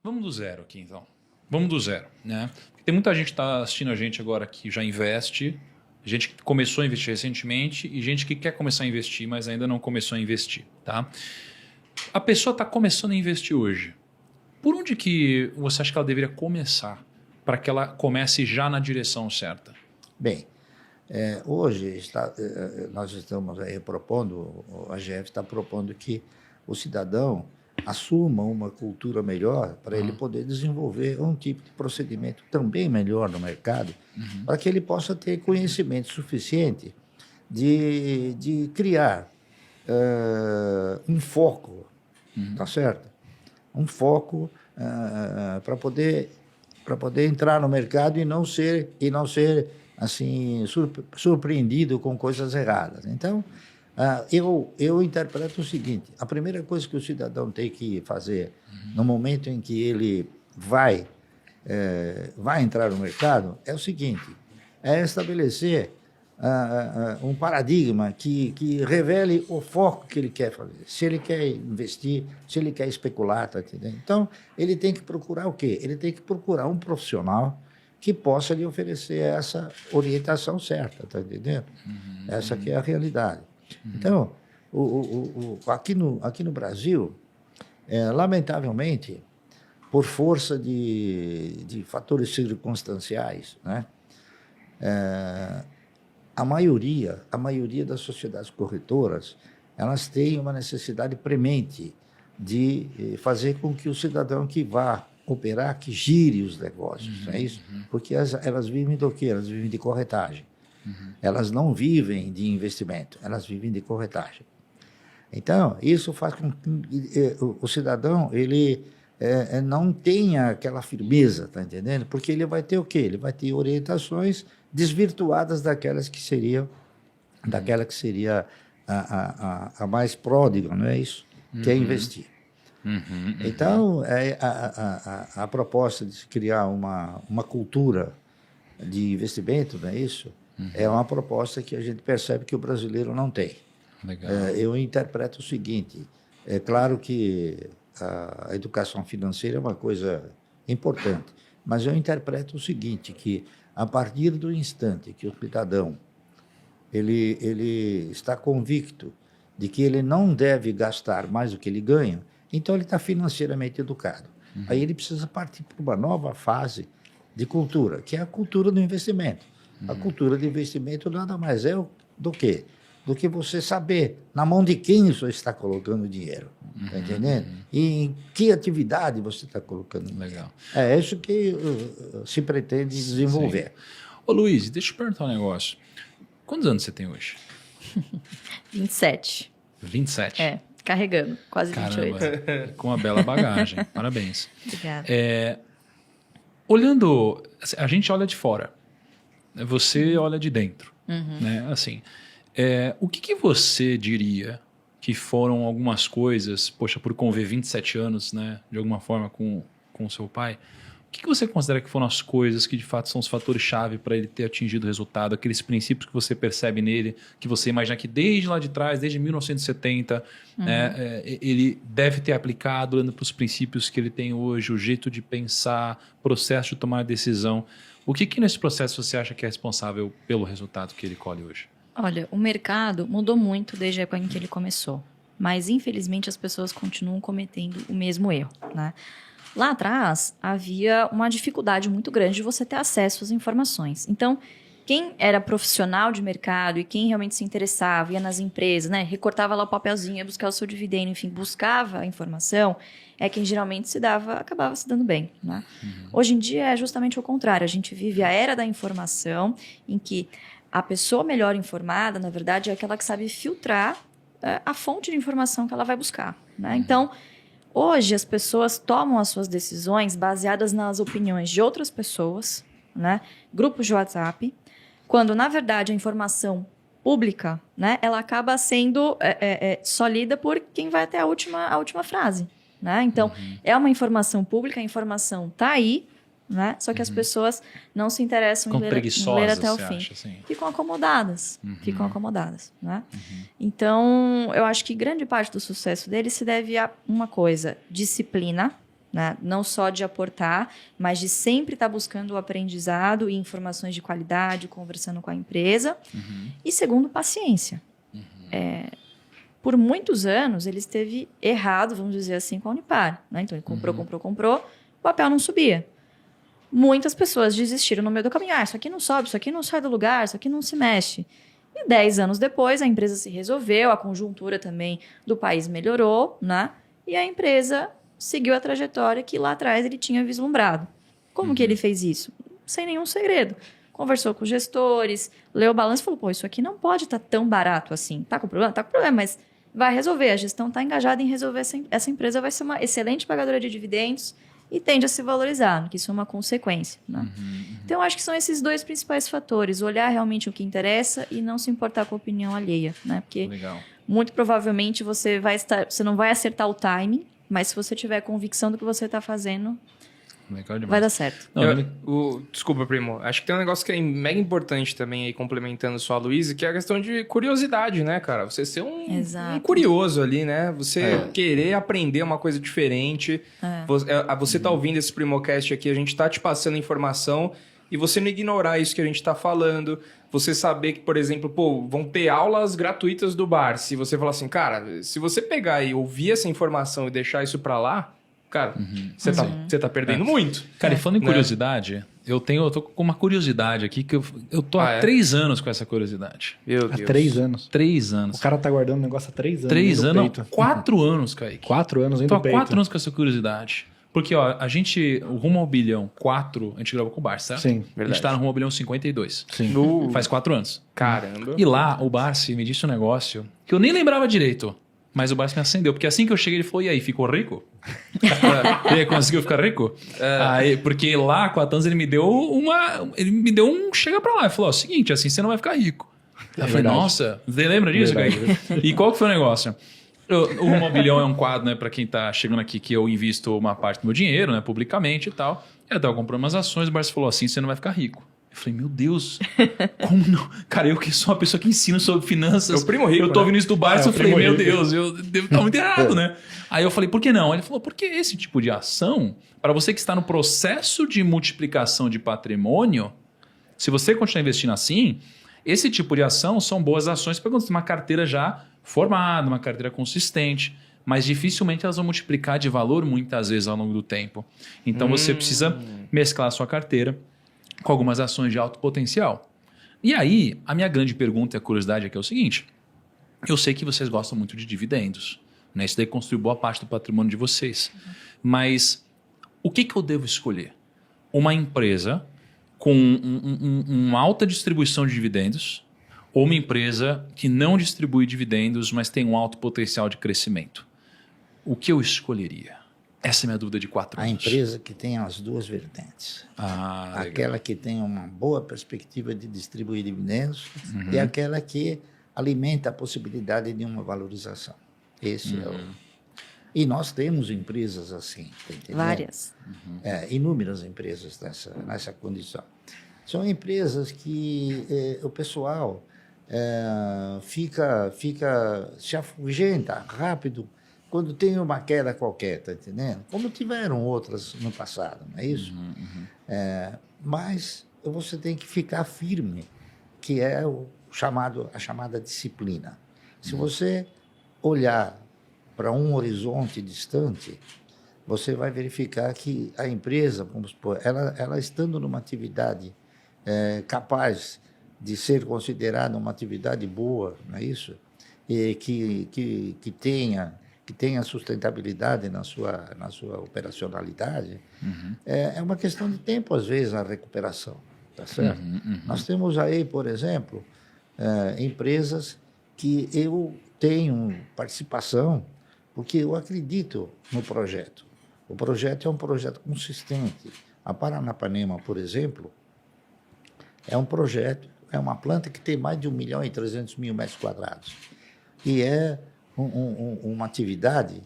Vamos do zero aqui, então. Vamos do zero, né? Tem muita gente que está assistindo a gente agora que já investe, gente que começou a investir recentemente e gente que quer começar a investir, mas ainda não começou a investir, tá? A pessoa está começando a investir hoje. Por onde que você acha que ela deveria começar para que ela comece já na direção certa? Bem, hoje nós estamos aí propondo, a AGF está propondo que o cidadão assuma uma cultura melhor para ele poder desenvolver um tipo de procedimento também melhor no mercado, para que ele possa ter conhecimento suficiente de criar um foco, tá certo? Um foco para poder entrar no mercado e não ser assim surpreendido com coisas erradas. Então, eu interpreto o seguinte: a primeira coisa que o cidadão tem que fazer no momento em que ele vai entrar no mercado é o seguinte: é estabelecer um paradigma que revele o foco que ele quer fazer. Se ele quer investir, se ele quer especular, tá entendendo? Então, ele tem que procurar o quê? Ele tem que procurar um profissional que possa lhe oferecer essa orientação certa, tá entendendo? Essa que é a realidade. Então, aqui no Brasil, lamentavelmente, por força de fatores circunstanciais, né, a maioria das sociedades corretoras, elas têm uma necessidade premente de fazer com que o cidadão que vá operar, que gire os negócios, não é isso? Porque elas vivem do quê? Elas vivem de corretagem. Elas não vivem de investimento, elas vivem de corretagem. Então, isso faz com que o cidadão ele não tenha aquela firmeza, tá entendendo? Porque ele vai ter o quê? Ele vai ter orientações desvirtuadas daquela que seria a mais pródiga, não é isso? Que é investir. Então, a proposta de se criar uma cultura de investimento, não é isso? É uma proposta que a gente percebe que o brasileiro não tem. Legal. Eu interpreto o seguinte: é claro que a educação financeira é uma coisa importante, mas eu interpreto o seguinte, que a partir do instante que o cidadão ele está convicto de que ele não deve gastar mais do que ele ganha, então ele está financeiramente educado. Aí ele precisa partir para uma nova fase de cultura, que é a cultura do investimento. A cultura de investimento nada mais é do que você saber na mão de quem você está colocando o dinheiro, tá entendendo? E em que atividade você está colocando. Legal. É isso que se pretende desenvolver. Sim. Ô Luiz, deixa eu perguntar um negócio. Quantos anos você tem hoje? 27. 27? É, carregando, quase 28. Caramba, com uma bela bagagem. Parabéns. Obrigada. Olhando, a gente olha de fora, você olha de dentro, né? Assim, o que você diria que foram algumas coisas, poxa, por conviver 27 anos, né, de alguma forma com seu pai, o que você considera que foram as coisas que de fato são os fatores-chave para ele ter atingido o resultado, aqueles princípios que você percebe nele, que você imagina que desde lá de trás, desde 1970, né, ele deve ter aplicado, olhando para os princípios que ele tem hoje, o jeito de pensar, processo de tomar decisão. O que nesse processo você acha que é responsável pelo resultado que ele colhe hoje? Olha, o mercado mudou muito desde a época em que ele começou, mas infelizmente as pessoas continuam cometendo o mesmo erro, né? Lá atrás, havia uma dificuldade muito grande de você ter acesso às informações. Então, quem era profissional de mercado e quem realmente se interessava, ia nas empresas, né, recortava lá o papelzinho, ia buscar o seu dividendo, enfim, buscava a informação, é quem geralmente acabava se dando bem, né? Hoje em dia é justamente o contrário. A gente vive a era da informação, em que a pessoa melhor informada, na verdade, é aquela que sabe filtrar a fonte de informação que ela vai buscar, né? Então, hoje, as pessoas tomam as suas decisões baseadas nas opiniões de outras pessoas, né? Grupos de WhatsApp, quando, na verdade, a informação pública, né, ela acaba sendo só lida por quem vai até a última frase, né? Então, é uma informação pública, a informação está aí, né? Só que as pessoas não se interessam em ler até o fim. Acha, assim? Ficam acomodadas, né? Então, eu acho que grande parte do sucesso dele se deve a uma coisa: disciplina, né? Não só de aportar, mas de sempre estar buscando o aprendizado e informações de qualidade, conversando com a empresa. E segundo, paciência. Por muitos anos, ele esteve errado, vamos dizer assim, com a Unipar, né? Então, ele comprou, o papel não subia. Muitas pessoas desistiram no meio do caminho. Isso aqui não sobe, isso aqui não sai do lugar, isso aqui não se mexe. E 10 anos depois, a empresa se resolveu, a conjuntura também do país melhorou, né? E a empresa seguiu a trajetória que lá atrás ele tinha vislumbrado. Como que ele fez isso? Sem nenhum segredo. Conversou com os gestores, leu o balanço e falou, pô, isso aqui não pode estar tão barato assim. Tá com problema? Tá com problema, mas vai resolver. A gestão está engajada em resolver. Essa empresa vai ser uma excelente pagadora de dividendos e tende a se valorizar, que isso é uma consequência. Né? Então, eu acho que são esses dois principais fatores. Olhar realmente o que interessa e não se importar com a opinião alheia. Né? Porque muito provavelmente você não vai acertar o timing, mas se você tiver convicção do que você está fazendo, vai dar certo. Desculpa, primo. Acho que tem um negócio que é mega importante também aí, complementando só a Luísa, que é a questão de curiosidade, né, cara? Você ser um curioso ali, né? Você querer aprender uma coisa diferente. Você tá ouvindo esse Primocast aqui, a gente tá te passando informação e você não ignorar isso que a gente tá falando. Você saber que, por exemplo, vão ter aulas gratuitas do bar. Se você falar assim, cara, se você pegar e ouvir essa informação e deixar isso pra lá, cara, você tá perdendo muito. Cara, e falando em curiosidade, eu tô com uma curiosidade aqui, que eu tô há 3 anos com essa curiosidade. Meu Deus. Há 3 anos. 3 anos. O cara tá guardando o negócio há 3 anos. 3 anos? Não, 4 anos, Kaique. 4 anos tô ainda há 4 anos com essa curiosidade. Porque, ó, o Rumo ao Bilhão 4, a gente gravou com o Barça, certo? Sim, verdade. A gente tá no Rumo ao Bilhão 52. Sim. Faz 4 anos. Caramba. E lá, o Barça me disse um negócio que eu nem lembrava direito. Mas o Barça me acendeu. Porque assim que eu cheguei, ele falou, e aí, ficou rico? E aí, conseguiu ficar rico? Aí, porque lá, com a Tanz, ele me deu um chega pra lá. Ele falou, ó, seguinte, assim você não vai ficar rico. Eu falei, nossa, você lembra disso, cara? E qual que foi o negócio? O Rumo ao Bilhão é um quadro, né, para quem tá chegando aqui, que eu invisto uma parte do meu dinheiro, né, publicamente e tal. Eu tava comprando umas ações, o Barça falou assim, você não vai ficar rico. Eu falei, meu Deus, como não? Cara, eu que sou uma pessoa que ensina sobre finanças. É o primo rico, eu tô ouvindo isso do Barça, eu falei, meu rico. Deus, eu devo estar muito errado, né? Aí eu falei, por que não? Ele falou, porque esse tipo de ação, para você que está no processo de multiplicação de patrimônio, se você continuar investindo assim, esse tipo de ação são boas ações para uma carteira já formada, uma carteira consistente, mas dificilmente elas vão multiplicar de valor muitas vezes ao longo do tempo. Então você precisa mesclar a sua carteira com algumas ações de alto potencial. E aí, a minha grande pergunta e a curiosidade aqui é o seguinte, eu sei que vocês gostam muito de dividendos, né? Isso daí construiu boa parte do patrimônio de vocês, mas o que eu devo escolher? Uma empresa com uma alta distribuição de dividendos ou uma empresa que não distribui dividendos, mas tem um alto potencial de crescimento? O que eu escolheria? Essa é a minha dúvida de 4 anos. A empresa que tem as duas vertentes. Aquela que tem uma boa perspectiva de distribuir dividendos e aquela que alimenta a possibilidade de uma valorização. Esse é o... E nós temos empresas assim. Tá entendendo? Várias. Inúmeras empresas nessa condição. São empresas que o pessoal se afugenta rápido quando tem uma queda qualquer, tá entendendo? Como tiveram outras no passado, não é isso? Mas você tem que ficar firme, que é a chamada disciplina. Se você olhar para um horizonte distante, você vai verificar que a empresa, vamos supor, ela estando numa atividade capaz de ser considerada uma atividade boa, não é isso? E que tenha sustentabilidade na sua operacionalidade, é uma questão de tempo, às vezes, a recuperação, tá certo? Nós temos aí, por exemplo, empresas que eu tenho participação porque eu acredito no projeto. O projeto é um projeto consistente. A Paranapanema, por exemplo, é um projeto, é uma planta que tem mais de 1.300.000 metros quadrados. E é uma atividade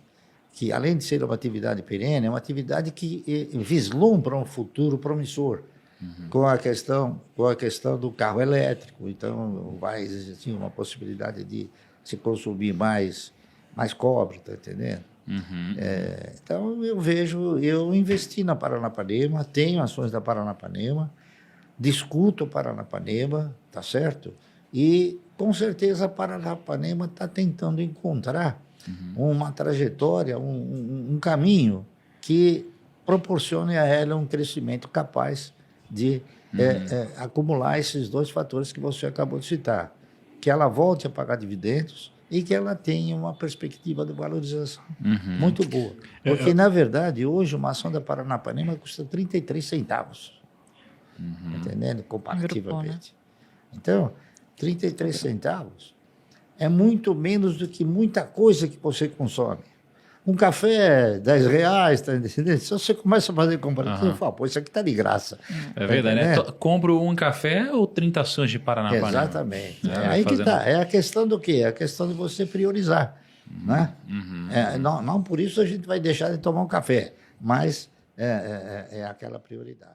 que, além de ser uma atividade perene, é uma atividade que vislumbra um futuro promissor com a questão do carro elétrico. Então, vai existir uma possibilidade de se consumir mais cobre, tá entendendo? Então, eu investi na Paranapanema, tenho ações da Paranapanema, discuto o Paranapanema, tá certo? E, com certeza, a Paranapanema está tentando encontrar uma trajetória, um caminho que proporcione a ela um crescimento capaz de acumular esses dois fatores que você acabou de citar. Que ela volte a pagar dividendos e que ela tenha uma perspectiva de valorização muito boa. Porque, na verdade, hoje uma ação da Paranapanema custa 33 centavos. Entendendo? Comparativamente. Então, 33 centavos é muito menos do que muita coisa que você consome. Um café, 10 reais, tá entendendo? Se você começa a fazer comparação, você fala, pô, isso aqui tá de graça. É verdade, né? Compro um café ou 30 ações de Paranapanema? Exatamente. Aí que tá. É a questão do quê? É a questão de você priorizar. Né? Não por isso a gente vai deixar de tomar um café, mas é aquela prioridade.